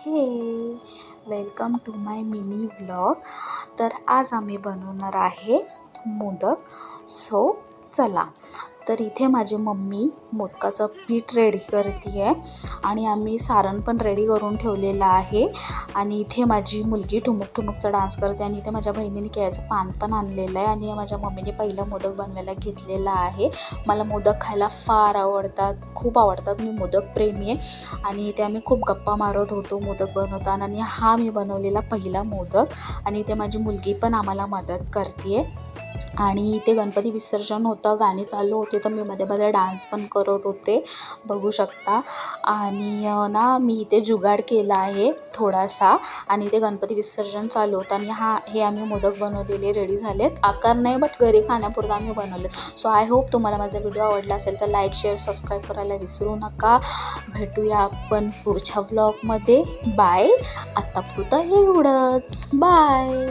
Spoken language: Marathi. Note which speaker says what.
Speaker 1: हे welcome to my mini vlog. तर आज आम्ही बनवणार आहे मोदक. सो चला. तर इथे माझी मम्मी मोदकाचं पीठ रेडी करते आहे आणि आम्ही सारण पण रेडी करून ठेवलेलं आहे. आणि इथे माझी मुलगी ठुमुक ठुमुकचा डान्स करते आणि इथे माझ्या बहिणीने केळ्याचं पान पण आणलेलं आहे आणि माझ्या मम्मीने पहिलं मोदक बनवायला घेतलेलं आहे. मला मोदक खायला फार आवडतात, खूप आवडतात. मी मोदक प्रेमी आहे आणि इथे आम्ही खूप गप्पा मारत होतो मोदक बनवताना. आणि हा मी बनवलेला पहिला मोदक आणि इथे माझी मुलगी पण आम्हाला मदत करते. आणि इथे गणपती विसर्जन होतं, गाणी चालू होते, तर मी मध्ये मध्ये डान्स पण करत होते, बघू शकता. आणि ना मी इथे जुगाड केला आहे थोडासा आणि इथे गणपती विसर्जन चालू होतं. आणि हे आम्ही मोदक बनवलेले रेडी झालेत. आकार नाही, बट घरी खाण्यापुरतं आम्ही बनवले. सो आय होप तुम्हाला माझा व्हिडिओ आवडला असेल तर लाईक शेअर सबस्क्राईब करायला विसरू नका. भेटूया आपण पुढच्या व्लॉगमध्ये. बाय. आत्तापुरतं एवढंच. बाय.